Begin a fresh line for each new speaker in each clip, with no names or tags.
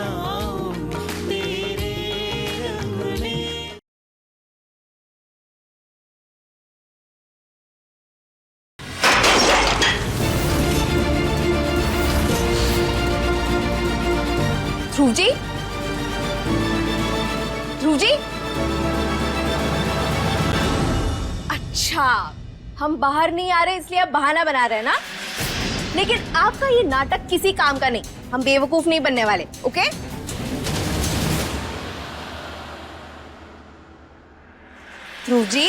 जाऊं तेरे रंग में।
ध्रुव जी, ध्रुव जी, अच्छा हम बाहर नहीं आ रहे इसलिए आप बहाना बना रहे हैं ना, लेकिन आपका ये नाटक किसी काम का नहीं। हम बेवकूफ नहीं बनने वाले, ओके? ध्रुव जी,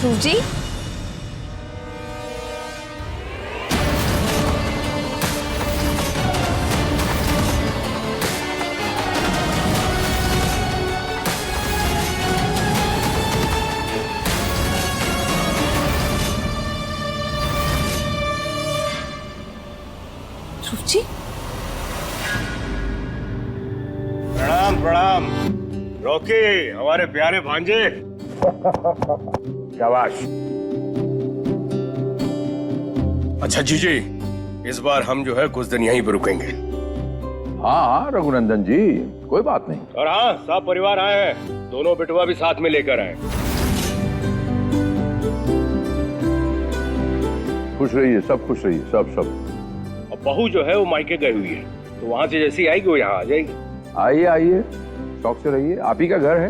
ध्रुव जी, ध्रुव जी,
प्रणाम प्रणाम। रॉकी, हमारे प्यारे भांजे। शाबाश। अच्छा जीजी, इस बार हम जो है कुछ दिन यहीं पर रुकेंगे।
हाँ हाँ रघुनंदन जी, कोई बात नहीं।
और हाँ, सब परिवार आए हैं, दोनों बेटवा भी साथ में लेकर आए।
खुश रहिए, सब खुश रहिए, सब सब।
और बहू जो है वो मायके गई हुई है, तो वहां से जैसी आएगी वो यहाँ आ जाएगी।
आइए आइए, शौक से रहिए, आप ही का घर है।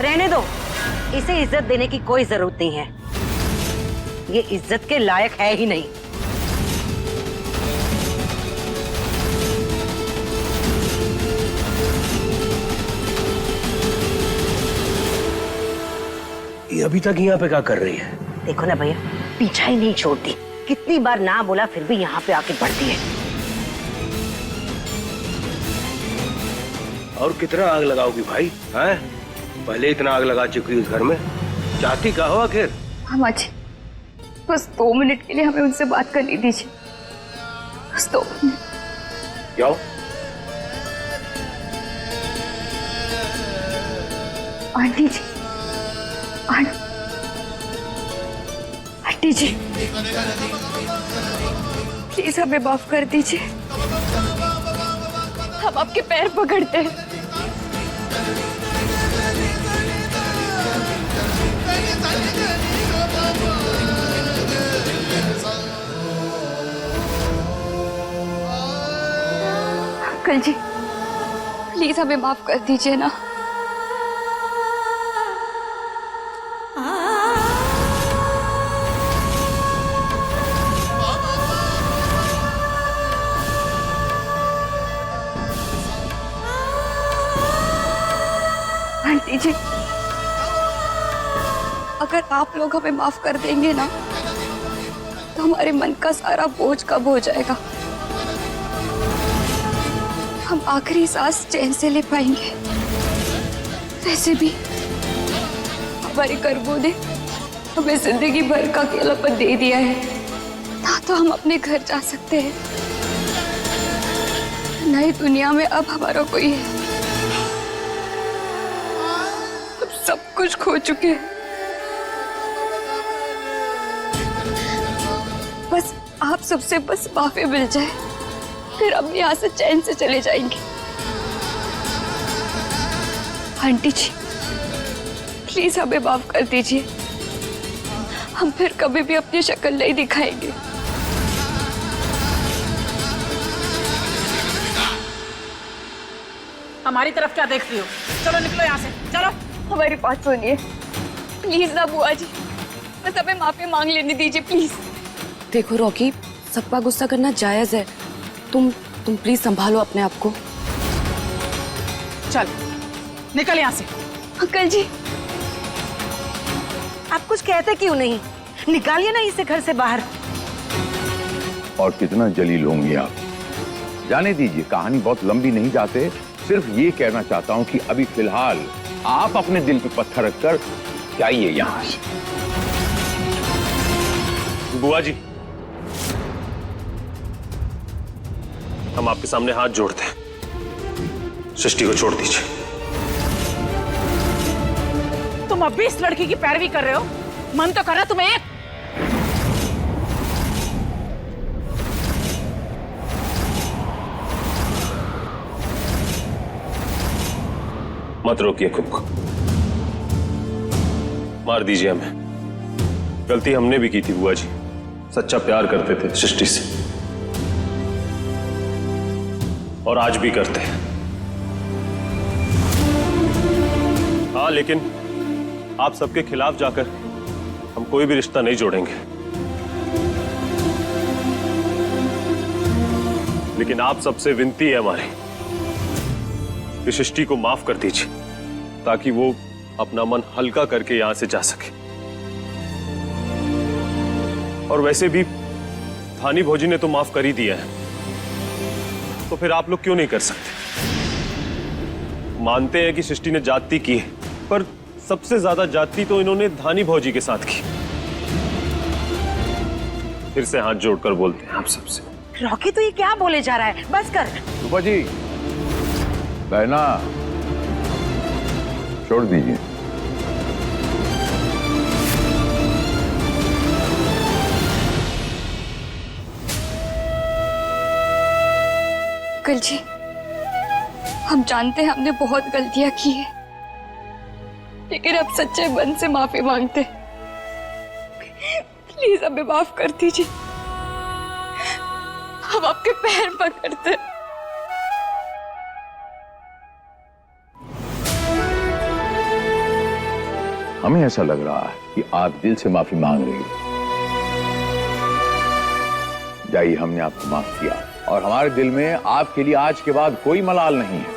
रहने दो, इसे इज्जत देने की कोई जरूरत नहीं है। ये इज्जत के लायक है ही नहीं।
ये अभी तक यहाँ पे क्या कर रही है?
देखो ना भैया, पीछा ही नहीं छोड़ती। कितनी बार ना बोला फिर भी यहाँ पे आके बढ़ती है।
और कितना आग लगाओगी भाई? हैं? पहले इतना आग लगा चुकी इस घर में, चाहती क्या हो आखिर?
मामा जी, बस 2 मिनट के लिए हमें उनसे बात करनी दीजिए, बस 2 मिनट।
जाओ।
Aunty ji, aunty ji, please हमें माफ कर दीजिए, हम आपके पैर पकड़ते हैं। अंकल जी, प्लीज हमें माफ कर दीजिए ना। आंटी जी, अगर आप लोग हमें माफ कर देंगे ना, तो हमारे मन का सारा बोझ कम हो जाएगा। हम आखिरी सांस चैन से ले पाएंगे। वैसे भी हमारे कर्मों ने हमें जिंदगी भर का अकेलापन दे दिया है। ना तो हम अपने घर जा सकते हैं, नई दुनिया में अब हमारा कोई है। अब सब कुछ खो चुके हैं। बस आप सबसे बस माफी मिल जाए, फिर हम यहाँ से चैन से चले जाएंगे। आंटी जी, प्लीज हमें माफ कर दीजिए। हम फिर कभी भी अपनी शक्ल नहीं दिखाएंगे।
हमारी तरफ क्या देख रही हो? चलो निकलो यहाँ से, चलो।
हमारी बात सुनिए प्लीज ना बुआ जी, बस हमें माफी मांग लेने दीजिए प्लीज।
देखो रॉकी, सबका गुस्सा करना जायज है। तुम प्लीज संभालो अपने आप को।
चल निकल यहाँ से।
अंकल जी,
आप कुछ कहते क्यों नहीं? निकालिए ना इसे घर से बाहर।
और कितना जलील होंगी आप। जाने दीजिए, कहानी बहुत लंबी नहीं जाते। सिर्फ ये कहना चाहता हूं कि अभी फिलहाल आप अपने दिल पे पत्थर रखकर जाइए यहां से।
बुआ जी, हम आपके सामने हाथ जोड़ते हैं, सृष्टि को छोड़ दीजिए।
तुम तुम अब भी इस लड़की की पैरवी कर रहे हो? मन तो कर रहा तुम्हें एक
मत रोकिए खुद को, मार दीजिए हमें। गलती हमने भी की थी बुआ जी, सच्चा प्यार करते थे सृष्टि से, और आज भी करते हैं। हाँ, लेकिन आप सबके खिलाफ जाकर हम कोई भी रिश्ता नहीं जोड़ेंगे। लेकिन आप सबसे विनती है हमारी कि सृष्टि को माफ कर दीजिए, ताकि वो अपना मन हल्का करके यहां से जा सके। और वैसे भी धानी भौजी ने तो माफ कर ही दिया है, तो फिर आप लोग क्यों नहीं कर सकते? मानते हैं कि सृष्टि ने जाति की है, पर सबसे ज्यादा जाति तो इन्होंने धानी भौजी के साथ की। फिर से हाथ जोड़कर बोलते हैं आप सबसे।
रॉकी तो ये क्या बोले जा रहा है? बस कर।
रूपा जी, बहना छोड़ दीजिए।
अंकल जी, हम जानते हैं हमने बहुत गलतियां की है, लेकिन अब सच्चे मन से माफी मांगते। प्लीज हमें माफ कर दीजिए, हम आपके पैर पकड़ते।
हमें ऐसा लग रहा है कि आप दिल से माफी मांग रही हैं। जाइए, हमने आपको माफ किया और हमारे दिल में आपके लिए आज के बाद कोई मलाल नहीं है।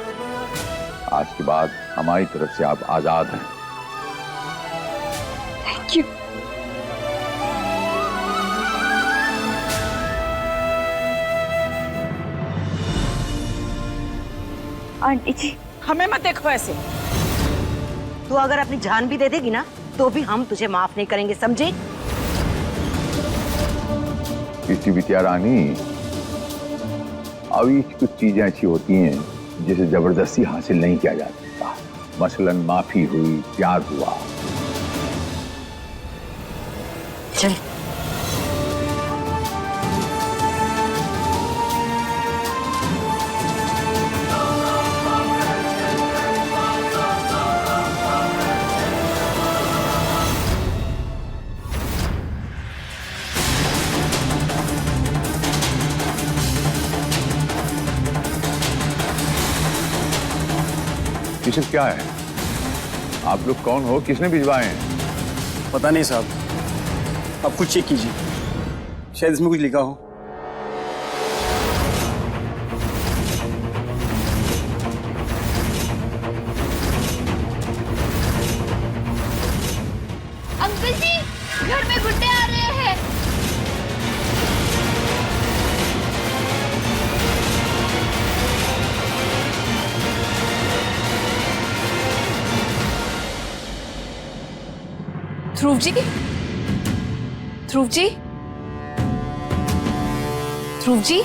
आज के बाद हमारी तरफ से आप आजाद हैं।
Thank you. आंटी जी,
हमें मत देखो ऐसे।
तू अगर अपनी जान भी दे देगी ना, तो भी हम तुझे माफ नहीं करेंगे, समझे?
कृष्टि बिटिया रानी, अभी कुछ चीजें ऐसी होती हैं जिसे जबरदस्ती हासिल नहीं किया जा सकता। मसलन माफी हुई, प्यार हुआ।
चल।
ये सब क्या है? आप लोग कौन हो? किसने भिजवाए हैं?
पता नहीं साहब, आप खुद चेक कीजिए, शायद इसमें कुछ लिखा हो।
अंकल जी, घर में गुड्डे आ रहे हैं।
ध्रुव जी, ध्रुव जी, ध्रुव जी,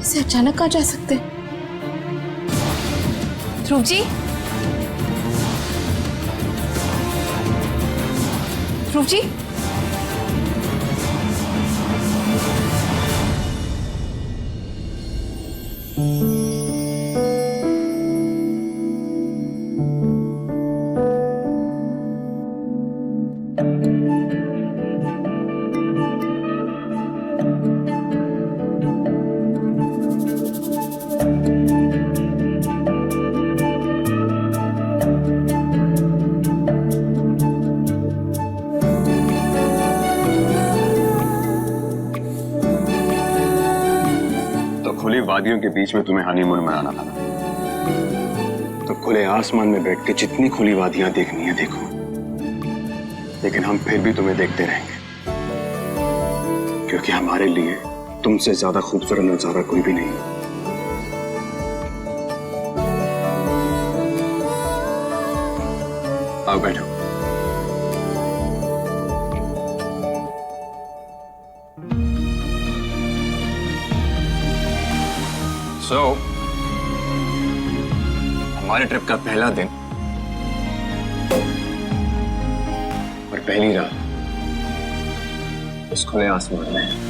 इसे अचानक कहाँ जा सकते? ध्रुव जी, ध्रुव जी,
खुली वादियों के बीच में तुम्हें हनीमून मनाना था, तो खुले आसमान में बैठ के जितनी खुली वादियां देखनी है देखो, लेकिन हम फिर भी तुम्हें देखते रहेंगे, क्योंकि हमारे लिए तुमसे ज्यादा खूबसूरत नजारा कोई भी नहीं। आओ बैठो। So, हमारे ट्रिप का पहला दिन और पहली रात इस खुले आसमान में।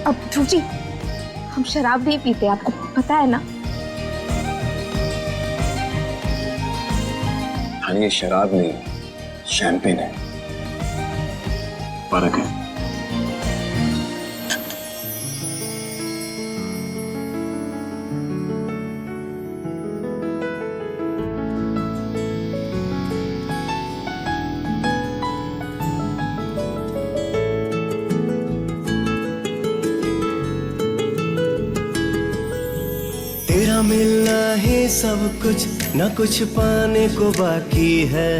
अब ध्रुव जी, हम शराब नहीं पीते, आपको पता है ना।
हानि ये शराब नहीं, शैंपेन है। फर्क है।
तेरा मिलना है सब कुछ, न कुछ पाने को बाकी है।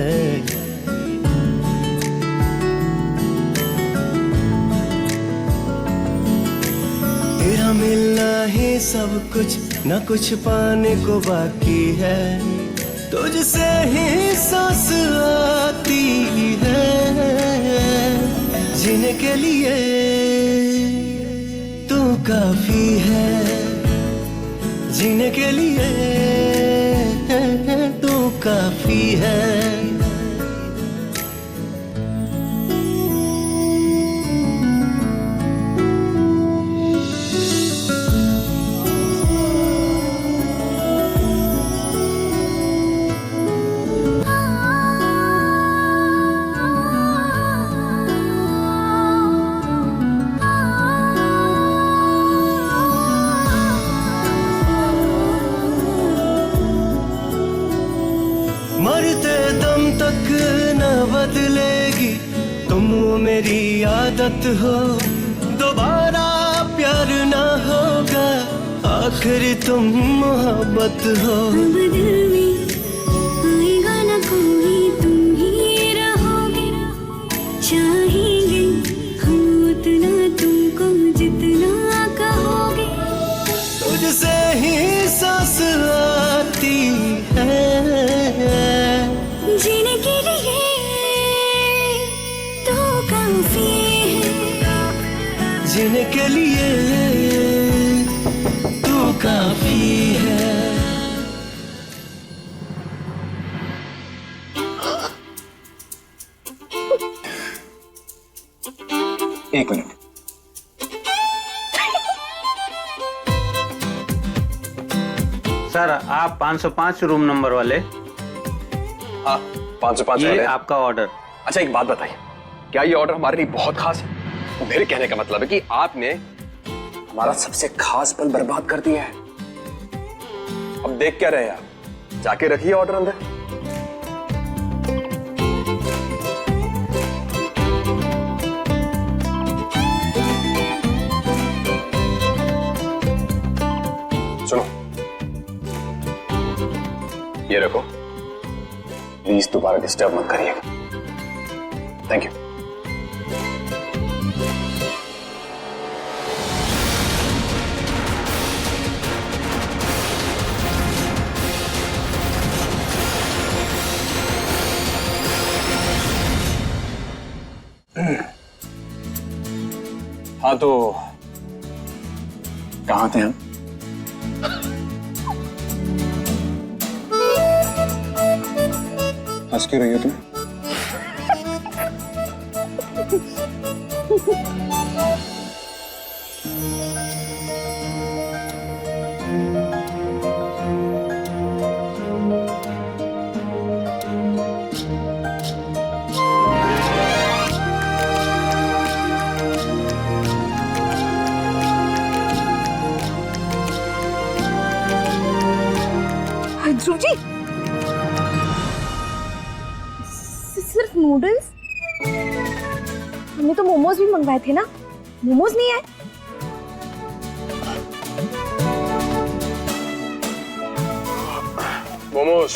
तेरा मिलना है सब कुछ, न कुछ पाने को बाकी है। तुझसे ही सांस आती है, जीने के लिए तू काफी है। जीने के लिए तू काफी है। मरते दम तक न बदलेगी तुम मेरी आदत हो। दोबारा प्यार न होगा, आखिर तुम मोहब्बत हो।
दिल में आएगा न कोई, तुम ही रहोगे। चाहेंगे हम उतना तुमको जितना कहोगे।
तुझसे ही सांस आती है,
जीने के लिए तो काफी है।
जीने के लिए तू काफी है।
एक मिनट।
सर, आप 505 रूम नंबर वाले।
हाँ, 505
ये
वाले।
आपका ऑर्डर।
अच्छा, एक बात बताइए, क्या ये ऑर्डर हमारे लिए बहुत खास है? मेरे कहने का मतलब है कि आपने हमारा सबसे खास पल बर्बाद कर दिया है। अब देख क्या रहे आप, जाके रखिए ऑर्डर अंदर। सुनो, ये रखो, प्लीज दोबारा डिस्टर्ब मत करिएगा। Thank you. हाँ, तो कहाँ थे हम? हंस क्यों रही हो तुम?
ध्रुव जी, सिर्फ नूडल्स? हमने तो मोमोज भी मंगवाए थे ना, मोमोज नहीं आए?
मोमोज।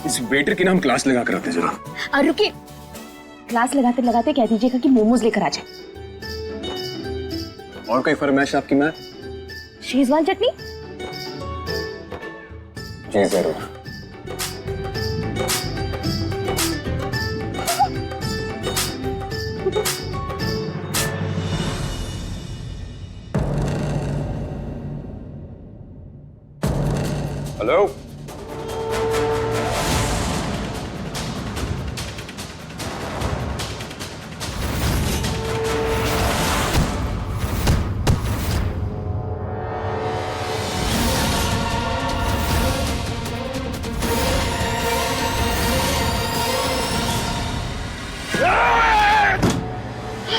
इस वेटर की ना हम क्लास लगा कर आते जरा।
और रुकिए, क्लास लगाते लगाते कह दीजिएगा कि मोमोज लेकर आ जाए।
और कोई फरमाइश आपकी मैम?
शेजवान चटनी।
जी जरूर। हेलो,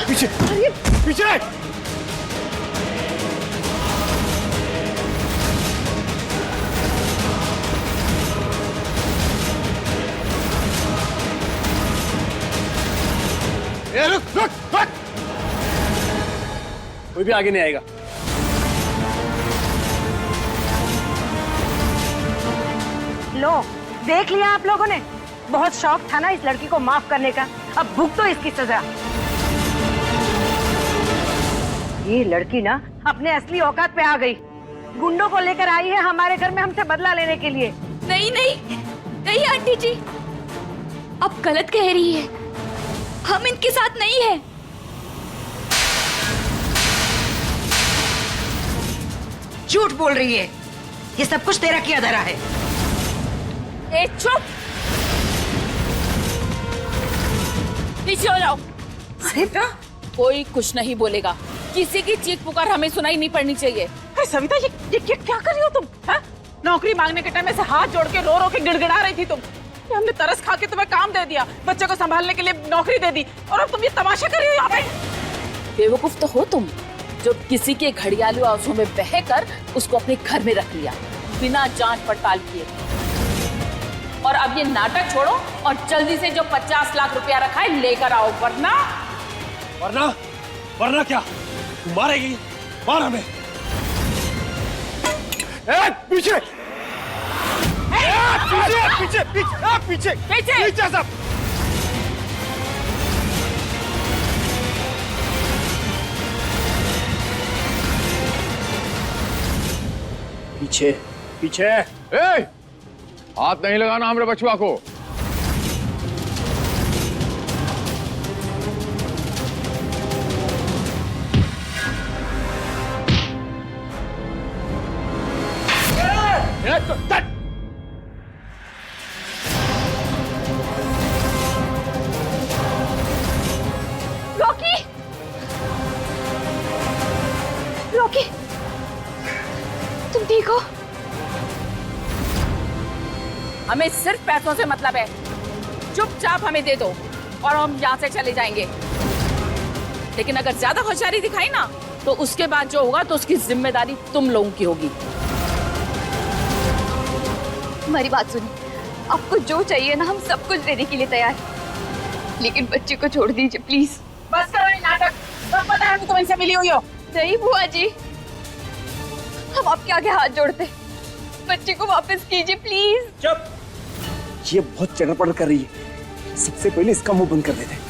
पीछे पीछे। रुक रुक रुक, कोई भी आगे नहीं आएगा।
लो, देख लिया आप लोगों ने? बहुत शौक था ना इस लड़की को माफ करने का, अब भुगतो तो इसकी सजा। ये लड़की ना अपने असली औकात पे आ गई, गुंडों को लेकर आई है हमारे घर में हमसे बदला लेने के लिए।
नहीं नहीं नहीं आंटी जी, आप गलत कह रही है, हम इनके साथ नहीं है।
झूठ बोल रही है, ये सब कुछ तेरा किया धरा है।
ए चुप, पीछे हो जाओ।
सविता,
कोई कुछ नहीं बोलेगा, किसी की चीख पुकार हमें सुनाई नहीं पड़नी चाहिए। अरे सविता, ये क्या कर रही हो तुम? हा? नौकरी मांगने के टाइम ऐसे हाथ जोड़ के रो रो के गिड़गिड़ा रही थी तुम। हमने तरस खा के तुम्हें काम दे दिया, बच्चे को संभालने के लिए नौकरी दे दी, और अब तुम ये तमाशा कर रही हो यहाँ पे। बेवकूफ तो हो तुम, जो किसी के घड़ियालू आंसुओं में बहकर उसको अपने घर में रख लिया बिना जांच पड़ताल किए। और अब ये नाटक छोड़ो और जल्दी से जो 50 लाख रुपया रखा है लेकर आओ, वरना
वरना वरना क्या? मारेगी? मार हमें। पीछे पीछे पीछे पीछे पीछे पीछे सब। पीछे पीछे।
हाथ नहीं लगाना हमरे बचवा को।
रॉकी, रॉकी, तुम ठीक हो?
हमें सिर्फ पैसों से मतलब है, चुपचाप हमें दे दो और हम यहाँ से चले जाएंगे। लेकिन अगर ज्यादा होशियारी दिखाई ना, तो उसके बाद जो होगा तो उसकी जिम्मेदारी तुम लोगों की होगी।
हमारी बात सुनिए, आपको जो चाहिए ना हम सब कुछ देने के लिए तैयार हैं, लेकिन बच्चे को छोड़ दीजिए प्लीज।
बस करो ये नाटक, सब पता है तुम इनसे मिली हुई हो।
नहीं बुआ जी, हम आपके आगे हाथ जोड़ते, बच्चे को वापस कीजिए प्लीज।
चुप, ये बहुत चढ़पड़ कर रही है, सबसे पहले इसका मुंह बंद कर देते।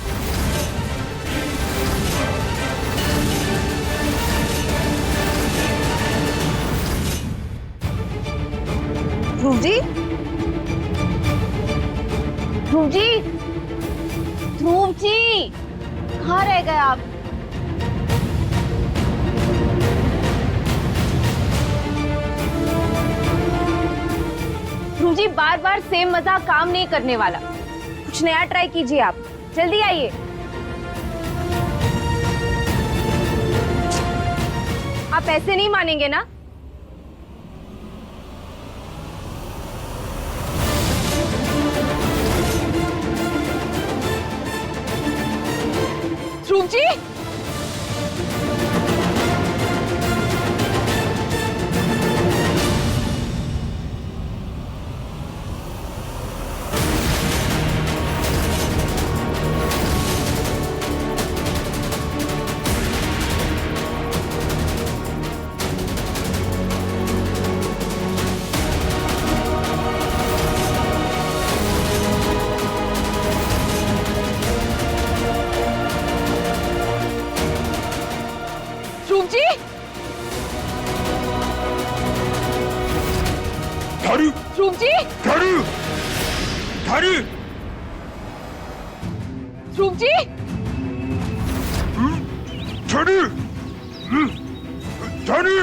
ध्रुव जी, ध्रुव जी, ध्रुव जी, कहाँ रह गए आप? ध्रुव जी, बार बार सेम मजाक काम नहीं करने वाला, कुछ नया ट्राई कीजिए। आप जल्दी आइए। आप ऐसे नहीं मानेंगे ना? ध्रुव जी,
ध्रुव जी,
झाड़ू
ध्रुव जी,
झाड़ू झाड़ू
ध्रुव जी,
झाड़ू झाड़ू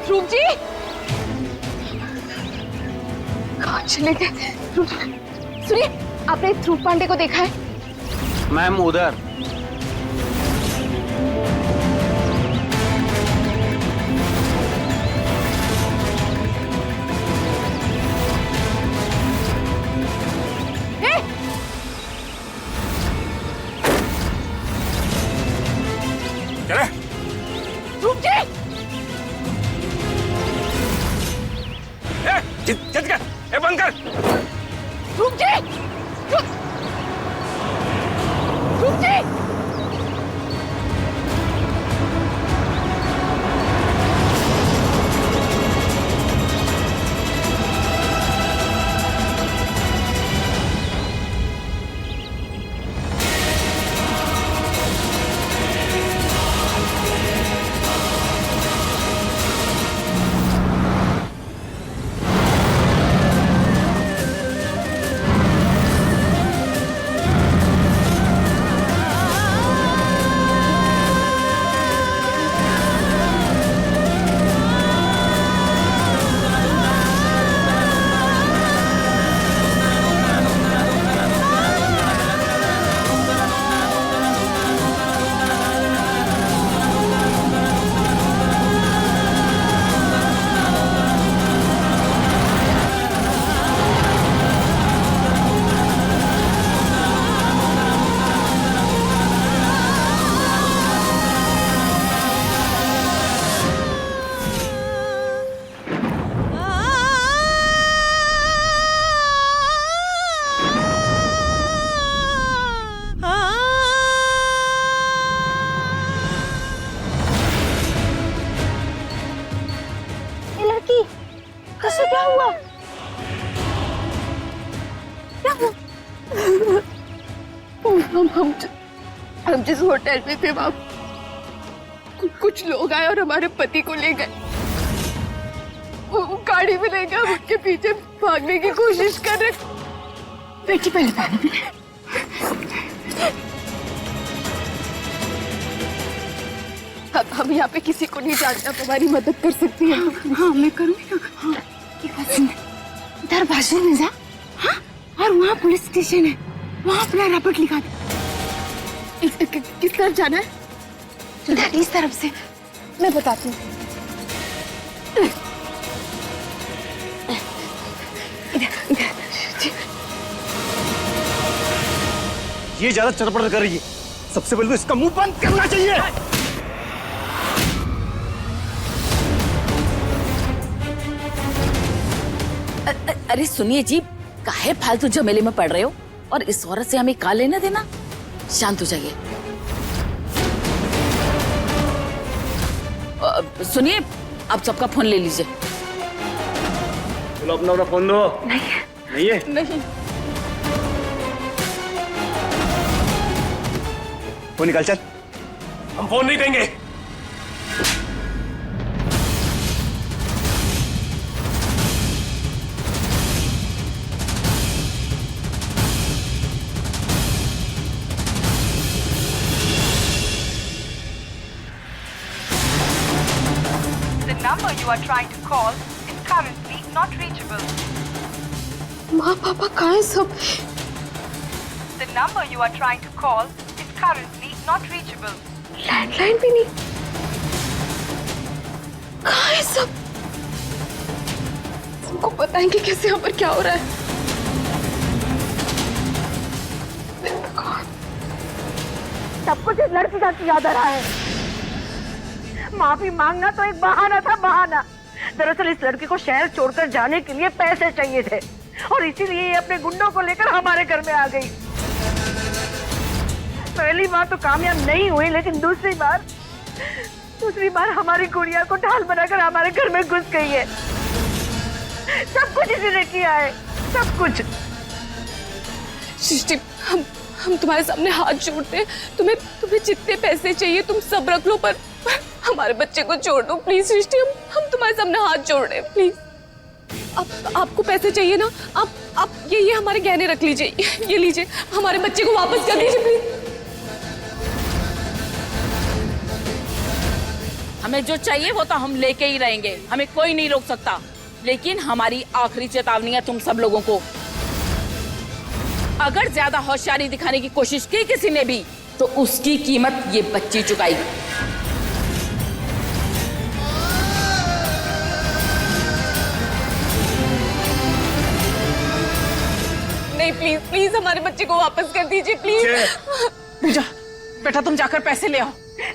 ध्रुव जी,
कहाँ चले गए? सुनिए, आपने ध्रुव पांडे को देखा है?
मैम उधर।
चले
ध्रुव जी,
जल्दी कर, ए बंद कर।
ध्रुव जी, ध्रुव जी,
हम जिस होटल में थे वहाँ कुछ लोग आए और हमारे पति को ले गए। वो गाड़ी में ले गए, उनके पीछे भागने की कोशिश कर रहे। बेटी पहले पानी पी। हम यहाँ पे किसी को नहीं जानते, आप हमारी मदद कर सकती हैं? हाँ मैं करूँगी। हाँ एक बात सुन, इधर बाजू में जा, हाँ, और वहाँ पुलिस स्टेशन है, वहाँ अपना रपट लिखा दे। किस तरफ जाना है? इस तरफ से, मैं बताती हूँ।
ये ज्यादा चरपट कर रही है, सबसे पहले तो इसका मुंह बंद करना चाहिए।
अरे सुनिए जी, काहे फालतू झमेले में पड़ रहे हो, और इस औरत से हमें का लेना देना। शांत हो जाइए। सुनिए, आप सबका फोन ले लीजिए।
चलो अपना अपना फोन दो। नहीं है?
नहीं।
फोन निकाल चल।
हम फोन नहीं देंगे।
number you are trying to call is currently not reachable.
माँ पापा कहाँ हैं सब?
The number you are trying to call is currently not reachable.
Landline भी नहीं। कहाँ हैं सब? सबको बताएंगे कैसे यहाँ पर क्या हो रहा है?
सब कुछ इस लड़की का याद आ रहा है। माफी मांगना तो एक बहाना था, बहाना। दरअसल इस लड़की को शहर छोड़कर जाने के लिए पैसे चाहिए थे और इसीलिए ये अपने गुंडों को लेकर हमारे घर में आ गई। पहली बार तो कामयाब नहीं हुई, लेकिन दूसरी बार दूसरी बार हमारी गुड़िया को ढाल बनाकर हमारे घर में घुस गई है। सब कुछ इसी ने किया है, सब कुछ।
सृष्टि, हम तुम्हारे सामने हाथ जोड़ते हैं। तुम्हें जितने पैसे चाहिए तुम सब रख लो, पर हमारे बच्चे को छोड़ दो प्लीज। सृष्टि, हम तुम्हारे सामने हाथ जोड़ रहे हैं, प्लीज। आपको पैसे चाहिए ना, आप ये हमारे गहने रख लीजिए, ये लीजिए, हमारे बच्चे को वापस कर दीजिए प्लीज।
हमें जो चाहिए वो तो हम लेके ही रहेंगे, हमें कोई नहीं रोक सकता। लेकिन हमारी आखिरी चेतावनी है तुम सब लोगों को, अगर ज्यादा होशियारी दिखाने की कोशिश की किसी ने भी तो उसकी कीमत ये बच्ची चुकाएगी।
नहीं, प्लीज प्लीज हमारे बच्चे को वापस कर दीजिए प्लीज।
पूजा, बेटा तुम जाकर पैसे ले आओ।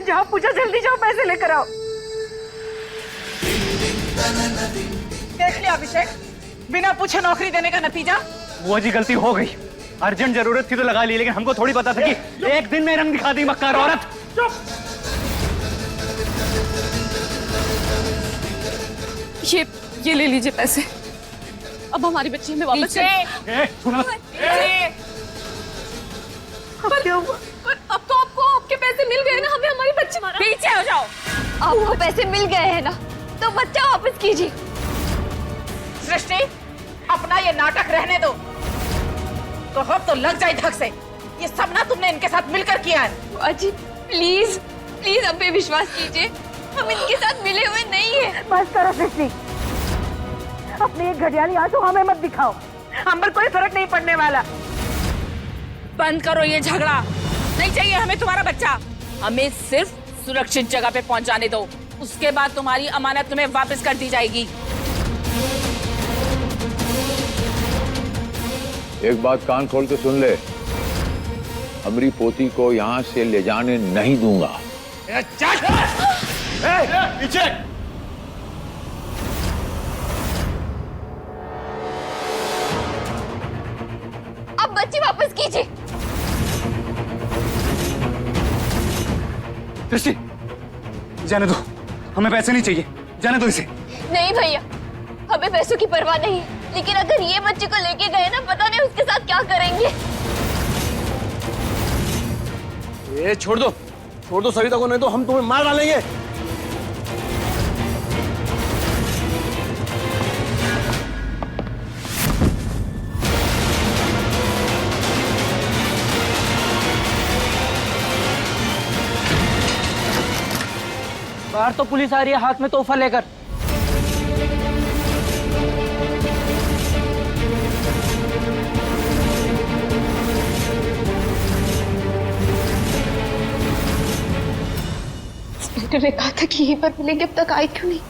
जाओ पूजा, जल्दी जाओ, पैसे लेकर आओ।
देख लिया अभिषेक, बिना पूछे नौकरी देने का नतीजा।
वो जी गलती हो गई, अर्जेंट जरूरत थी तो लगा ली, लेकिन हमको थोड़ी पता था कि एक दिन में रंग दिखा दी मक्कार औरत।
ये ले लीजिए पैसे, अब हमारी बच्ची हमें वापस पर अब तो आपको आपके पैसे मिल गए ना, हमें हमारी बच्ची।
पीछे हो जाओ।
आपको पैसे मिल गए हैं ना, तो बच्चा वापस कीजिए।
सृष्टि, अपना ये नाटक रहने दो, तो अब तो लग जाए ढंग से। ये सब ना तुमने इनके साथ मिलकर किया है।
अजी प्लीज प्लीज हम पे विश्वास कीजिए, हम इनके साथ मिले हुए नहीं है।
बस करो सृष्टि, अपने ये घड़ियाली आंसू हमें मत दिखाओ, हम पर कोई फर्क नहीं पड़ने वाला।
बंद करो ये झगड़ा, नहीं चाहिए हमें तुम्हारा बच्चा। हमें सिर्फ सुरक्षित जगह पे पहुंचाने दो, उसके बाद तुम्हारी अमानत तुम्हें वापस कर दी जाएगी।
एक बात कान खोल के सुन ले, हमारी पोती को यहाँ से ले जाने नहीं दूंगा।
अब बच्ची वापस कीजिए।
सृष्टि, जाने दो, हमें पैसे नहीं चाहिए, जाने दो इसे।
नहीं भैया, हमें पैसों की परवाह नहीं है, लेकिन अगर ये बच्चे को लेके गए ना, पता नहीं उसके साथ क्या करेंगे।
ये छोड़ दो सविता को, नहीं तो हम तुम्हें मार डालेंगे।
बाहर तो पुलिस आ रही है हाथ में तोहफा लेकर।
इंस्पेक्टर ने कहा था कि यहीं पर मिलेंगे, अब तक आए क्यों नहीं?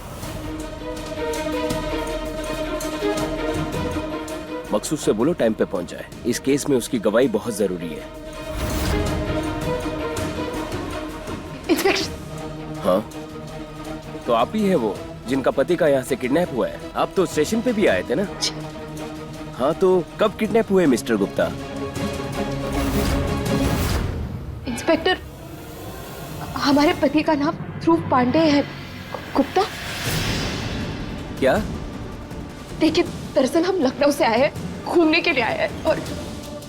मकसूद से बोलो टाइम पे पहुंच जाए, इस केस में उसकी गवाही बहुत जरूरी है।
इंस्पेक्टर।
हाँ, तो आप ही है वो जिनका पति का यहाँ से किडनैप हुआ है। आप तो स्टेशन पे भी आए थे ना? हाँ, तो कब किडनैप हुए मिस्टर गुप्ता?
इंस्पेक्टर, हमारे पति का नाम ध्रुव पांडे है। गुप्ता?
क्या?
देखिए, दरअसल हम लखनऊ से आए हैं, घूमने के लिए आए हैं, और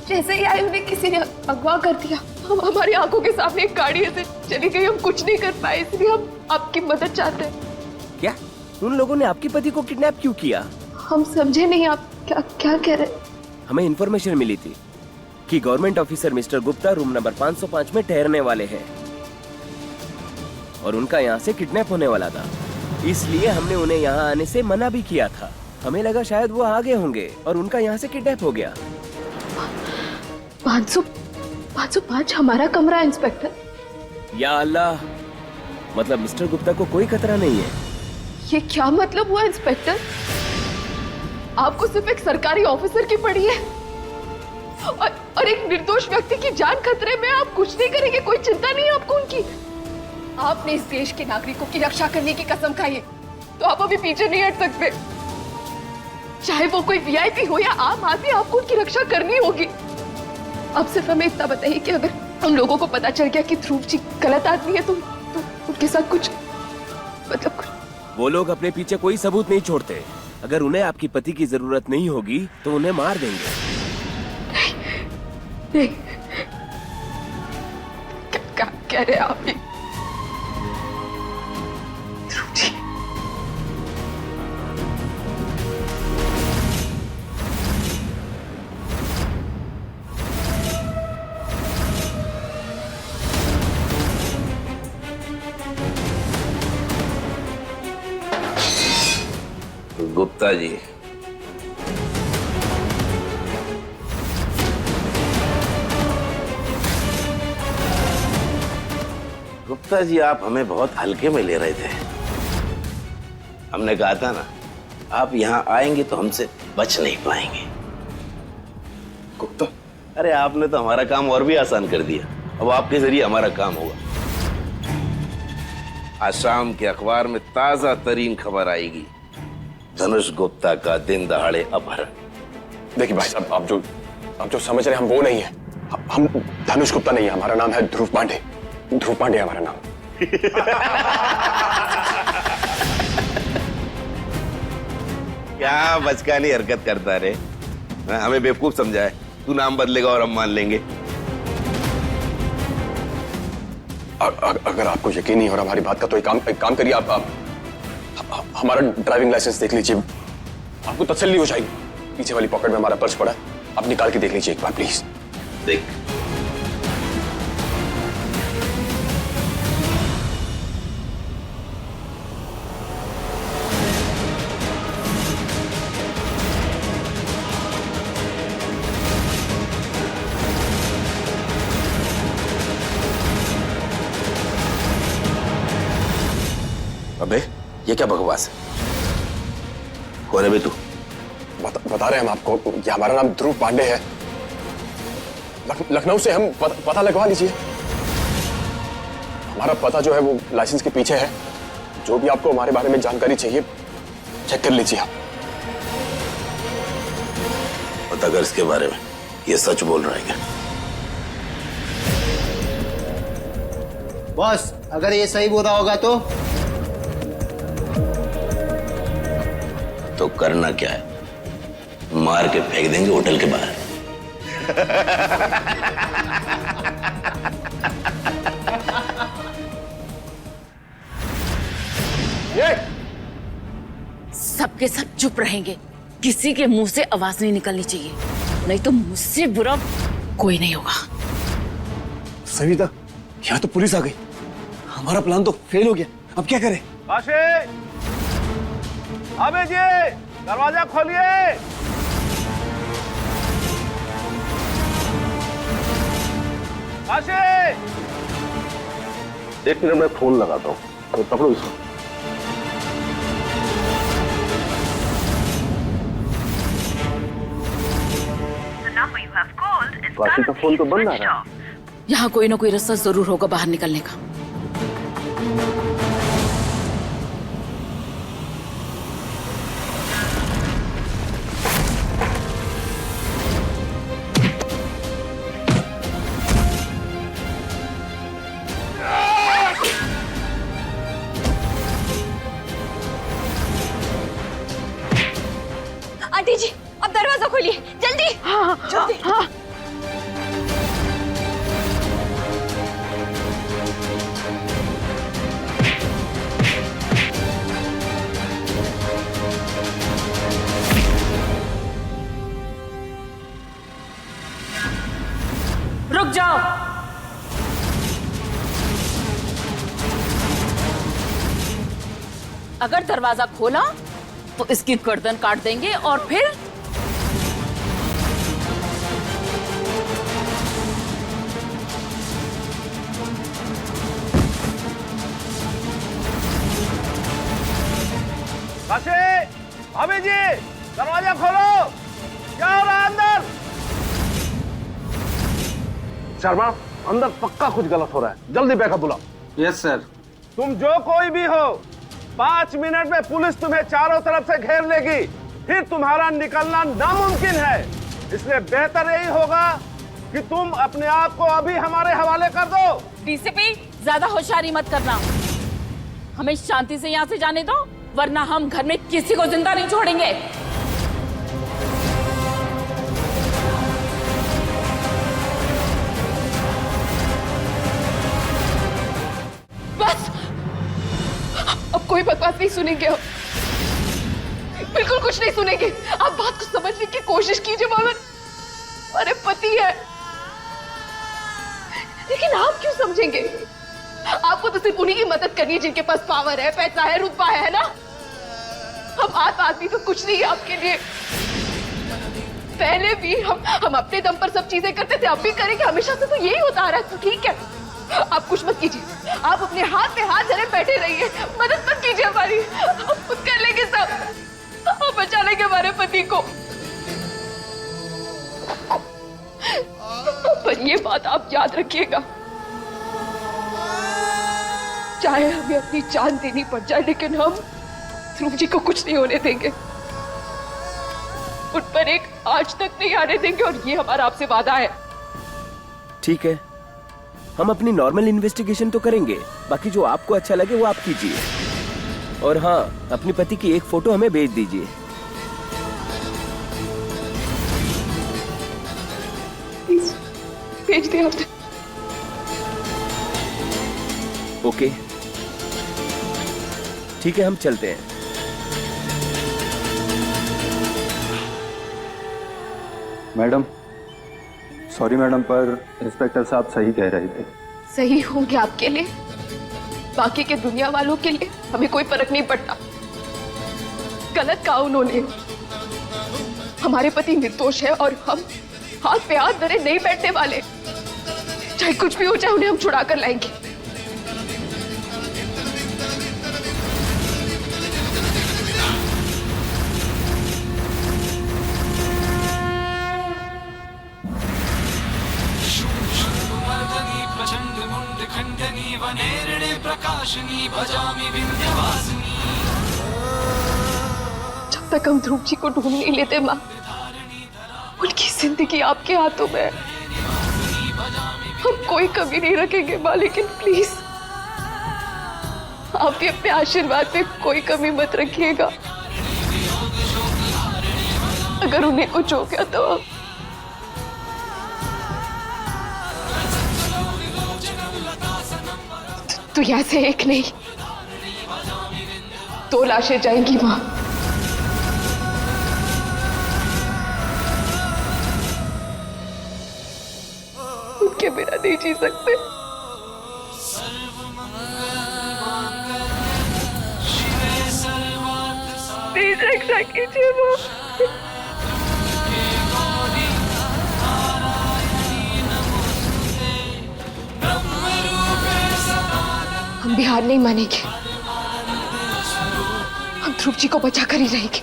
जैसे ही आए उन्हें किसी ने अगवा कर दिया। हम हमारी आंखों के सामने एक गाड़ी ऐसे चली गई, हम कुछ नहीं कर पाए, इसलिए हम आपकी मदद चाहते हैं।
क्या उन लोगों ने आपके पति को किडनैप क्यों किया?
हम समझे नहीं, आप क्या कह रहे?
हमें इन्फॉर्मेशन मिली थी कि government officer mister Gupta room number 505 में ठहरने वाले हैं और उनका यहाँ से किडनैप होने वाला था, इसलिए हमने उन्हें यहाँ आने से मना भी किया था। हमें लगा शायद वो आगे होंगे और उनका यहाँ से किडनैप हो गया।
505 हमारा कमरा है इंस्पेक्टर।
या अल्लाह, मतलब मिस्टर गुप्ता को कोई खतरा नहीं है।
ये क्या मतलब हुआ इंस्पेक्टर? आपको सिर्फ एक सरकारी ऑफिसर की पड़ी है और एक निर्दोष व्यक्ति की जान खतरे में, आप कुछ नहीं करेंगे? कोई चिंता नहीं है आपको उनकी? आपने इस देश के नागरिकों की रक्षा करने की कसम खाई है, तो आप अभी पीछे नहीं हट सकते। चाहे वो कोई वीआईपी हो या आम आदमी, आपको उनकी रक्षा करनी होगी। अब सिर्फ हमें इतना बताइए कि अगर हम लोगों को पता चल गया कि ध्रुव जी गलत आदमी है, तो उनके साथ कुछ मतलब कुछ
वो लोग अपने पीछे कोई सबूत नहीं छोड़ते। अगर उन्हें आपकी पति की जरूरत नहीं होगी तो उन्हें मार देंगे।
नहीं। क्या कह रहे आप ये? ध्रुव जी,
गुप्ता जी, गुप्ता जी आप हमें बहुत हल्के में ले रहे थे। हमने कहा था ना, आप यहाँ आएंगे तो हमसे बच नहीं पाएंगे। गुप्ता, अरे आपने तो हमारा काम और भी आसान कर दिया। अब आपके जरिए हमारा काम होगा। आज शाम के अखबार में ताजा तरीन खबर आएगी, धनुष गुप्ता का दिन दहाड़े अपहरण।
देखिए भाई साहब, आप जो समझ रहे हैं हम वो नहीं है। हम धनुष गुप्ता नहीं है, हमारा नाम है ध्रुव पांडे। ध्रुव पांडे हमारा नाम।
क्या बचकानी हरकत करता रे, हमें बेवकूफ समझा है। तू नाम बदलेगा और हम मान लेंगे।
अगर आपको यकीन नहीं हो रहा हमारी बात का तो एक काम करिए, आप हमारा ड्राइविंग लाइसेंस देख लीजिए, आपको तसल्ली हो जाएगी। पीछे वाली पॉकेट में हमारा पर्स पड़ा है, आप निकाल के देख लीजिए एक बार प्लीज।
देख, अबे ये क्या बकवास है? कौन है बे तू?
बता रहे हैं हम आपको, ये हमारा नाम ध्रुव पांडे है। लखनऊ से हम पता लगवा लीजिए। हमारा पता जो है वो लाइसेंस के पीछे है। जो भी आपको हमारे बारे में जानकारी चाहिए चेक कर लीजिए आप।
पता कर इसके बारे में, ये सच बोल रहा है क्या?
बॉस, अगर ये सही बोल रहा होगा
तो करना क्या है? मार के फेंक देंगे होटल के बाहर।
सबके सब चुप रहेंगे, किसी के मुंह से आवाज नहीं निकलनी चाहिए, नहीं तो मुझसे बुरा कोई नहीं होगा।
सविता, यहाँ तो पुलिस आ गई। हमारा प्लान तो फेल हो गया। अब क्या करें?
अबे जी, दरवाजा खोलिए।
एक मिनट में फोन लगाता हूँ, तो पकड़ो इसको।
काशी का फोन तो बंद आ रहा है।
यहाँ कोई ना कोई रास्ता जरूर होगा बाहर निकलने का।
आंटी जी, अब दरवाजा खोलिए जल्दी।
हाँ, जल्दी। हाँ। रुक जाओ। अगर दरवाजा खोला तो इसकी गर्दन काट देंगे और फिर
भाभी जी, दरवाजा खोलो। क्या हो रहा है अंदर?
शर्मा, अंदर पक्का कुछ गलत हो रहा है, जल्दी बैकअप बुलाओ।
Yes sir.
तुम जो कोई भी हो, 5 मिनट में पुलिस तुम्हें चारों तरफ से घेर लेगी, फिर तुम्हारा निकलना नामुमकिन है। इसलिए बेहतर यही होगा कि तुम अपने आप को अभी हमारे हवाले कर दो।
डीसीपी, ज्यादा होशियारी मत करना। हमें शांति से यहाँ से जाने दो, वरना हम घर में किसी को जिंदा नहीं छोड़ेंगे।
बस, अब कोई बकवास नहीं सुनेंगे हम, बिल्कुल कुछ नहीं सुनेंगे। आप बात को समझने की कोशिश कीजिए मामन, अरे पति है, लेकिन आप क्यों समझेंगे? आपको तो सिर्फ उन्हीं की मदद करनी है जिनके पास पावर है, पैसा है, रुतबा है ना। हम आदमी तो कुछ नहीं है आपके लिए। पहले भी हम अपने दम पर सब चीजें करते थे, अब भी करेंगे, हमेशा से तो यही होता आ रहा है। तो ठीक है, आप कुछ मत कीजिए, आप अपने हाथ पे हाथ धरे बैठे रहिए, मदद मत कीजिए हमारी, हम खुद कर लेंगे सब, हम बचा लेंगे हमारे पति को। पर ये बात आप याद रखिएगा, चाहे हमें अपनी जान देनी पड़ जाए, लेकिन हम ध्रुव जी को कुछ नहीं होने देंगे, उन पर एक आंच तक नहीं आने देंगे, और ये हमारा आपसे वादा है।
ठीक है, हम अपनी नॉर्मल इन्वेस्टिगेशन तो करेंगे, बाकी जो आपको अच्छा लगे वो आप कीजिए। और हाँ, अपने पति की एक फोटो हमें भेज दीजिए।
भेज दिया आपने?
ओके, ठीक है, हम चलते हैं।
मैडम, सॉरी मैडम, पर इंस्पेक्टर साहब सही कह रहे थे।
सही होंगे आपके लिए, बाकी के दुनिया वालों के लिए हमें कोई फर्क नहीं पड़ता। गलत कहा उन्होंने, हमारे पति निर्दोष है और हम हाथ पे हाथ धरे नहीं बैठने वाले, चाहे कुछ भी हो जाए उन्हें हम छुड़ा कर लाएंगे। जब तक हम ध्रुव जी को ढूंढ नहीं लेते माँ, उनकी जिंदगी आपके हाथों में है। हम कोई कमी नहीं रखेंगे माँ, लेकिन प्लीज आप भी अपने आशीर्वाद में कोई कमी मत रखिएगा। अगर उन्हें कुछ हो गया तो यहाँ से एक नहीं 2 लाशें जाएंगी माँ। उनके बिना नहीं जी सकते। प्लीज रक्षा कीजिए माँ। हम भी हार नहीं मानेंगे, हम ध्रुव जी को बचा कर ही रहेंगे,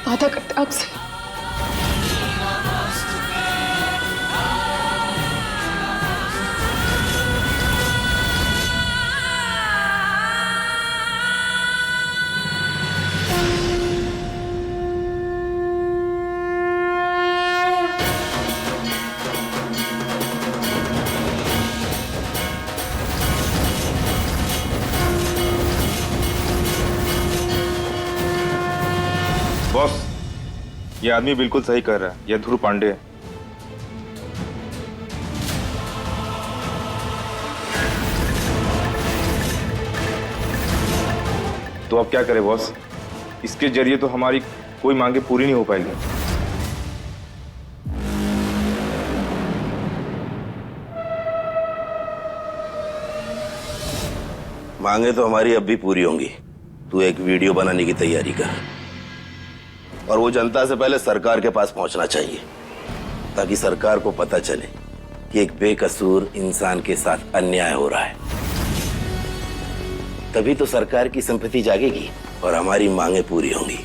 वादा करते हैं आपसे।
बॉस, ये आदमी बिल्कुल सही कर रहा है, यह ध्रुव पांडे है। तो अब क्या करें बॉस? इसके जरिए तो हमारी कोई मांगे पूरी नहीं हो पाएगी।
मांगे तो हमारी अब भी पूरी होंगी। तू एक वीडियो बनाने की तैयारी कर, और वो जनता से पहले सरकार के पास पहुंचना चाहिए, ताकि सरकार को पता चले कि एक बेकसूर इंसान के साथ अन्याय हो रहा है। तभी तो सरकार की सिंपैथी जागेगी और हमारी मांगे पूरी होंगी।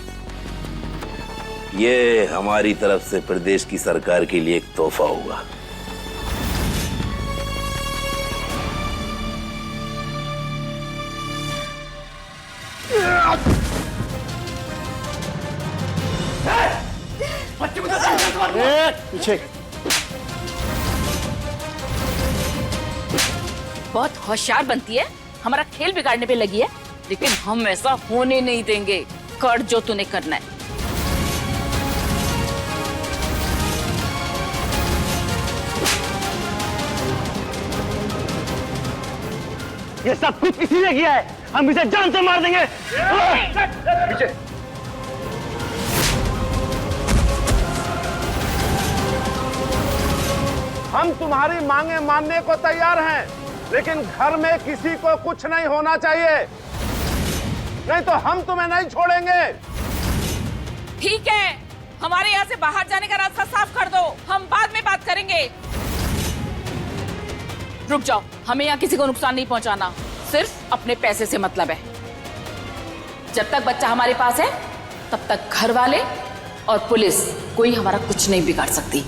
ये हमारी तरफ से प्रदेश की सरकार के लिए एक तोहफा होगा।
पीछे।
बहुत होशियार बनती है, हमारा खेल बिगाड़ने पे लगी है, लेकिन हम ऐसा होने नहीं देंगे। कर जो तूने करना है।
ये सब कुछ इसी ने किया है, हम इसे जान से मार देंगे। पीछे।
हम तुम्हारी मांगे मानने को तैयार हैं, लेकिन घर में किसी को कुछ नहीं होना चाहिए, नहीं तो हम तुम्हें नहीं छोड़ेंगे।
ठीक है, हमारे यहाँ से बाहर जाने का रास्ता साफ कर दो, हम बाद में बात करेंगे। रुक जाओ, हमें यहाँ किसी को नुकसान नहीं पहुंचाना, सिर्फ अपने पैसे से मतलब है। जब तक बच्चा हमारे पास है तब तक घर वाले और पुलिस कोई हमारा कुछ नहीं बिगाड़ सकती।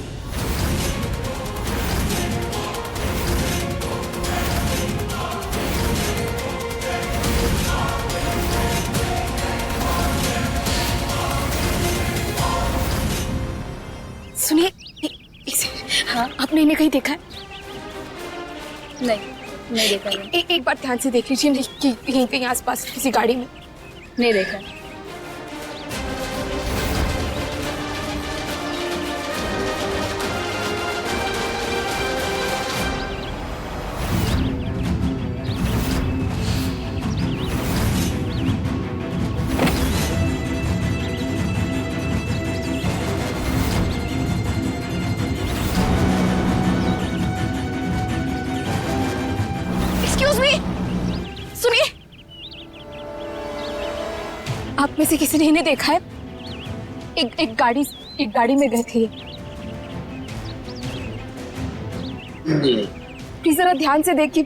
सुनिए, हाँ, आपने इन्हें कहीं देखा है?
नहीं देखा है।
एक बार ध्यान से देख लीजिए कि यहीं कहीं आसपास किसी गाड़ी में।
नहीं देखा।
एक्सक्यूज मी, सुनिए, आप में से किसी ने इन्हें देखा है? एक गाड़ी में गए थे। प्लीज जरा ध्यान से देखिए।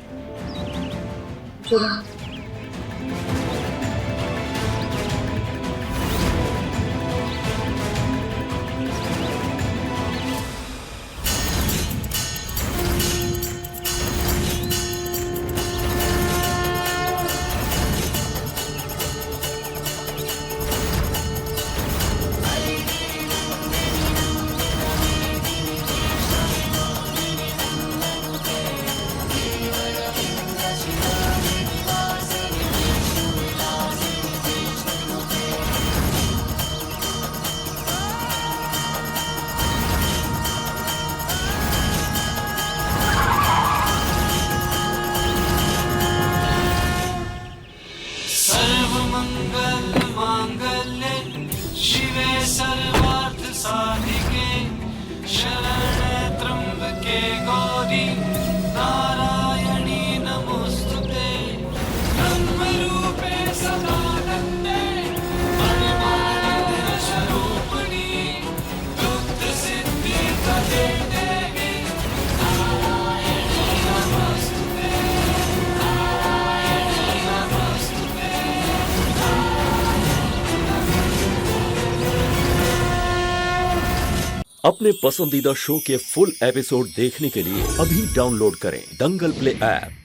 सर्वमंगल मांगल्ये शिवे सर्वार्थ साधिके शरण्ये त्र्यंबके गौरी नारायणी नमोस्तुते ब्रह्मरूपे सदानंदे परमानंद स्वरूपिणी दुग्ध सिद्धि प्रदे देवी नारायणी नमोस्तुते नारायणी नमोस्तुते।
अपने पसंदीदा शो के फुल एपिसोड देखने के लिए अभी डाउनलोड करें दंगल प्ले ऐप।